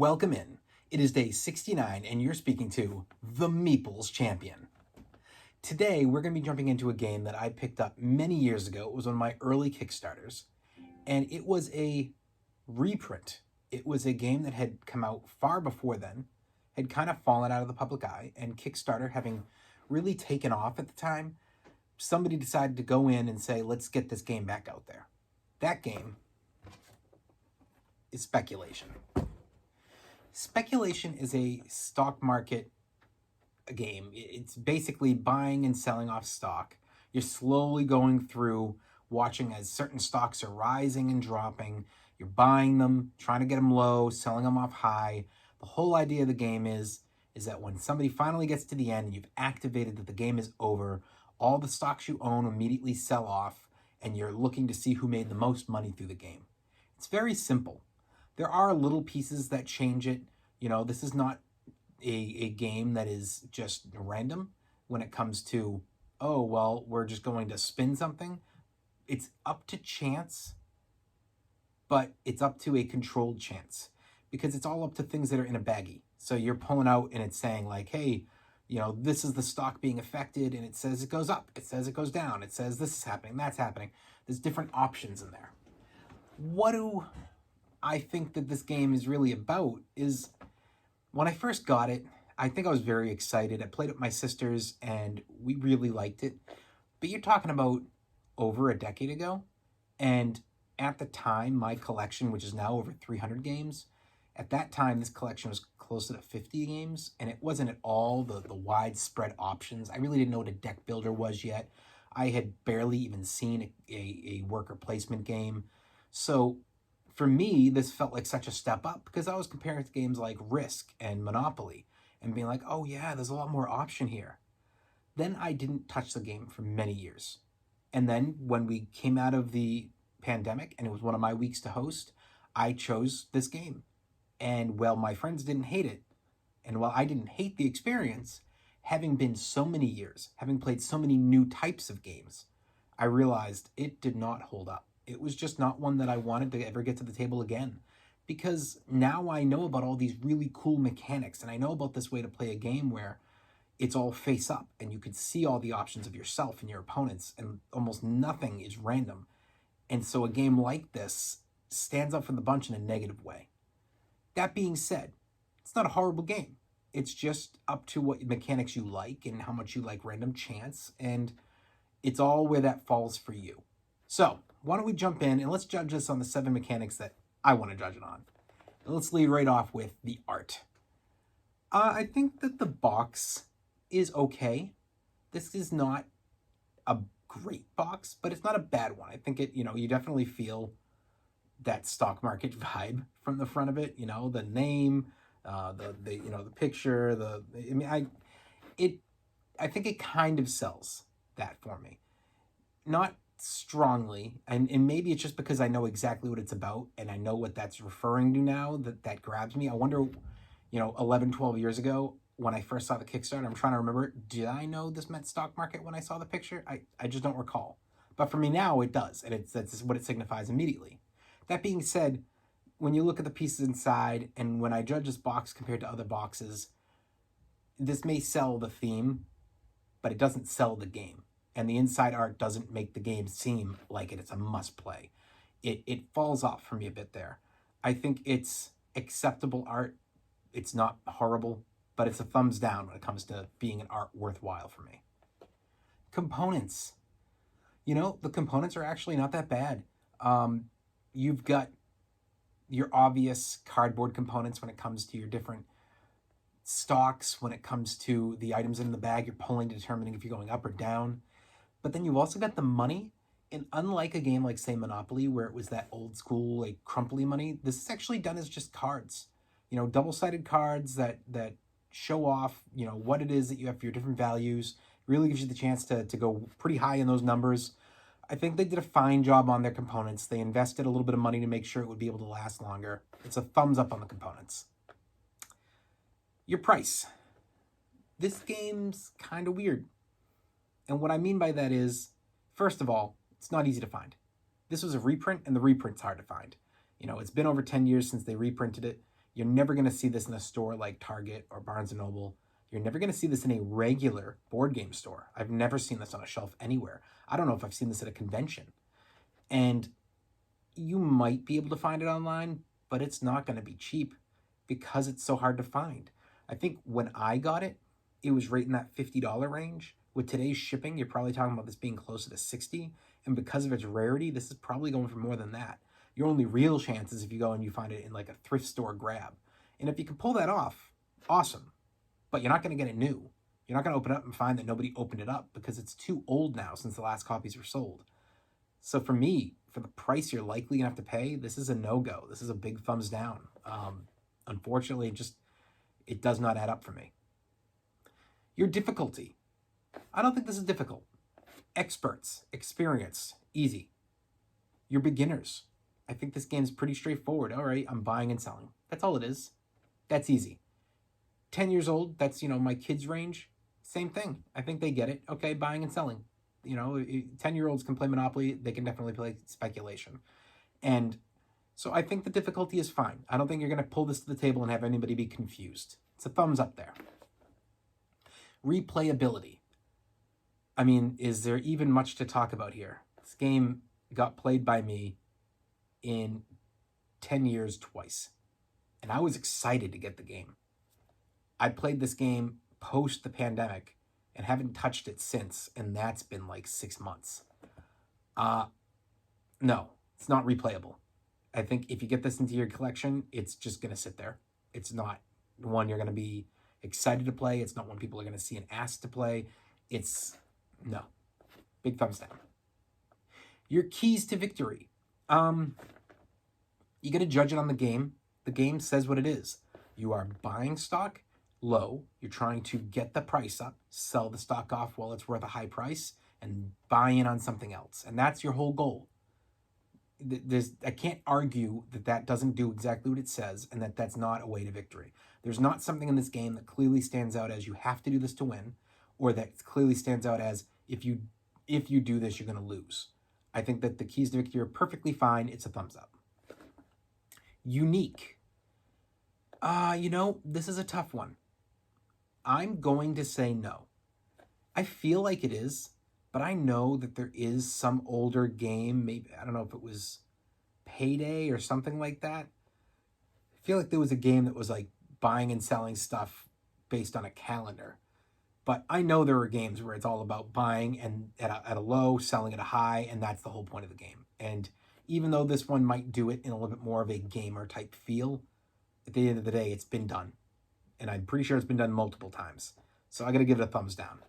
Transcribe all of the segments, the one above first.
Welcome in. It is day 69 and you're speaking to the Meeples Champion. Today we're going to be jumping into a game that I picked up many years ago. It was one of my early Kickstarters and it was a reprint. It was a game that had come out far before then, had kind of fallen out of the public eye, and Kickstarter having really taken off at the time, somebody decided to go in and say, let's get this game back out there. That game is Speculation. Speculation is a stock market game. It's basically buying and selling off stock. You're slowly going through, watching as certain stocks are rising and dropping. You're buying them, trying to get them low, selling them off high. The whole idea of the game is that when somebody finally gets to the end and you've activated that the game is over, all the stocks you own immediately sell off and you're looking to see who made the most money through the game. It's very simple. There are little pieces that change it. You know, this is not a game that is just random when it comes to, oh, well, we're just going to spin something. It's up to chance, but it's up to a controlled chance because it's all up to things that are in a baggie. So you're pulling out and it's saying like, hey, you know, this is the stock being affected and it says it goes up. It says it goes down. It says this is happening, that's happening. There's different options in there. What do I think that this game is really about is when I first got it, I think I was very excited. I played it with my sisters and we really liked it. But you're talking about over a decade ago. And at the time, my collection, which is now over 300 games, at that time, this collection was closer to 50 games. And it wasn't at all the widespread options. I really didn't know what a deck builder was yet. I had barely even seen a worker placement game. So for me, this felt like such a step up because I was comparing it to games like Risk and Monopoly and being like, oh yeah, there's a lot more option here. Then I didn't touch the game for many years. And then when we came out of the pandemic and it was one of my weeks to host, I chose this game. And while my friends didn't hate it, and while I didn't hate the experience, having been so many years, having played so many new types of games, I realized it did not hold up. It was just not one that I wanted to ever get to the table again. Because now I know about all these really cool mechanics, and I know about this way to play a game where it's all face up, and you can see all the options of yourself and your opponents, and almost nothing is random. And so a game like this stands up from the bunch in a negative way. That being said, it's not a horrible game. It's just up to what mechanics you like and how much you like random chance, and it's all where that falls for you. So, why don't we jump in and let's judge this on the 7 mechanics that I want to judge it on. And let's lead right off with the art. I think that the box is okay. This is not a great box, but it's not a bad one. I think it, you definitely feel that stock market vibe from the front of it. The name, the picture, I think it kind of sells that for me. Not strongly, and maybe it's just because I know exactly what it's about and I know what that's referring to now that grabs me. I wonder, 11, 12 years ago when I first saw the Kickstarter, I'm trying to remember, did I know this meant stock market when I saw the picture? I just don't recall. But for me now, it does, and that's what it signifies immediately. That being said, when you look at the pieces inside, and when I judge this box compared to other boxes, this may sell the theme, but it doesn't sell the game. And the inside art doesn't make the game seem like it's a must play. It falls off for me a bit there. I think it's acceptable art. It's not horrible, but it's a thumbs down when it comes to being an art worthwhile for me. Components. The components are actually not that bad. You've got your obvious cardboard components when it comes to your different stocks, when it comes to the items in the bag you're pulling, determining if you're going up or down. But then you've also got the money, and unlike a game like, say, Monopoly, where it was that old school, like, crumply money, this is actually done as just cards. Double-sided cards that show off, what it is that you have for your different values. It really gives you the chance to go pretty high in those numbers. I think they did a fine job on their components. They invested a little bit of money to make sure it would be able to last longer. It's a thumbs up on the components. Your price. This game's kind of weird. And what I mean by that is, first of all, it's not easy to find. This was a reprint, and the reprint's hard to find. It's been over 10 years since they reprinted it. You're never going to see this in a store like Target or Barnes & Noble. You're never going to see this in a regular board game store. I've never seen this on a shelf anywhere. I don't know if I've seen this at a convention. And you might be able to find it online, but it's not going to be cheap because it's so hard to find. I think when I got it, it was right in that $50 range. With today's shipping, you're probably talking about this being closer to $60. And because of its rarity, this is probably going for more than that. Your only real chance is if you go and you find it in like a thrift store grab. And if you can pull that off, awesome. But you're not going to get it new. You're not going to open it up and find that nobody opened it up because it's too old now since the last copies were sold. So for me, for the price you're likely going to have to pay, this is a no-go. This is a big thumbs down. Unfortunately, it does not add up for me. Your difficulty. I don't think this is difficult. Experts, experience, easy. You're beginners. I think this game's pretty straightforward. All right, I'm buying and selling. That's all it is. That's easy. 10 years old, that's, my kids' range. Same thing. I think they get it. Okay, buying and selling. 10-year-olds can play Monopoly. They can definitely play speculation. And so I think the difficulty is fine. I don't think you're going to pull this to the table and have anybody be confused. It's a thumbs up there. Replayability. I mean, is there even much to talk about here? This game got played by me in 10 years twice. And I was excited to get the game. I played this game post the pandemic and haven't touched it since, and that's been like 6 months. No, it's not replayable. I think if you get this into your collection, it's just going to sit there. It's not one you're going to be excited to play. It's not one people are going to see and ask to play. No. Big thumbs down. Your keys to victory. You got to judge it on the game. The game says what it is. You are buying stock low. You're trying to get the price up, sell the stock off while it's worth a high price, and buy in on something else. And that's your whole goal. I can't argue that doesn't do exactly what it says and that's not a way to victory. There's not something in this game that clearly stands out as you have to do this to win, or that clearly stands out as if you do this, you're going to lose. I think that the keys to victory are perfectly fine. It's a thumbs up. Unique. This is a tough one. I'm going to say no. I feel like it is, but I know that there is some older game, maybe, I don't know if it was Payday or something like that. I feel like there was a game that was like buying and selling stuff based on a calendar. But I know there are games where it's all about buying and at a low, selling at a high, and that's the whole point of the game. And even though this one might do it in a little bit more of a gamer type feel, at the end of the day, it's been done. And I'm pretty sure it's been done multiple times. So I got to give it a thumbs down.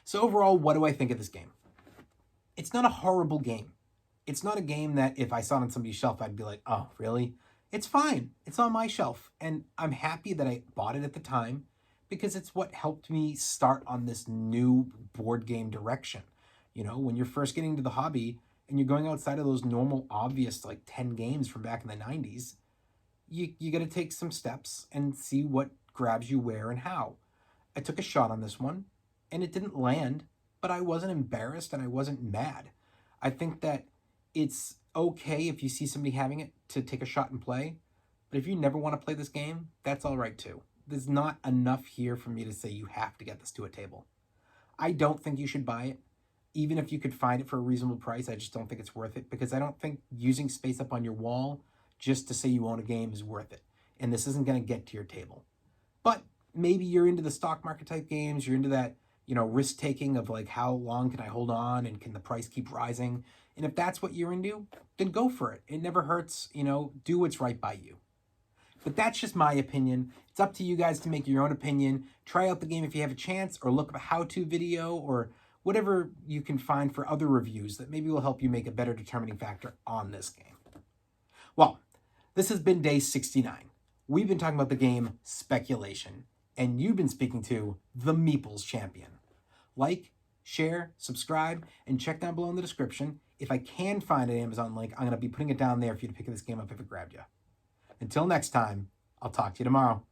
So overall, what do I think of this game? It's not a horrible game. It's not a game that if I saw it on somebody's shelf, I'd be like, oh, really? It's fine. It's on my shelf. And I'm happy that I bought it at the time because it's what helped me start on this new board game direction. When you're first getting into the hobby and you're going outside of those normal, obvious, like 10 games from back in the 90s, you got to take some steps and see what grabs you where and how. I took a shot on this one and it didn't land, but I wasn't embarrassed and I wasn't mad. I think that it's okay if you see somebody having it to take a shot and play, but if you never want to play this game, that's all right too. There's not enough here for me to say you have to get this to a table. I don't think you should buy it. Even if you could find it for a reasonable price, I just don't think it's worth it because I don't think using space up on your wall just to say you own a game is worth it. And this isn't going to get to your table. But maybe you're into the stock market type games. You're into that, risk taking of like, how long can I hold on and can the price keep rising? And if that's what you're into, then go for it. It never hurts, do what's right by you. But that's just my opinion. It's up to you guys to make your own opinion. Try out the game if you have a chance, or look up a how-to video, or whatever you can find for other reviews that maybe will help you make a better determining factor on this game. Well, this has been day 69. We've been talking about the game Speculation, and you've been speaking to the Meeples Champion. Like, share, subscribe, and check down below in the description. If I can find an Amazon link, I'm going to be putting it down there for you to pick this game up if it grabbed you. Until next time, I'll talk to you tomorrow.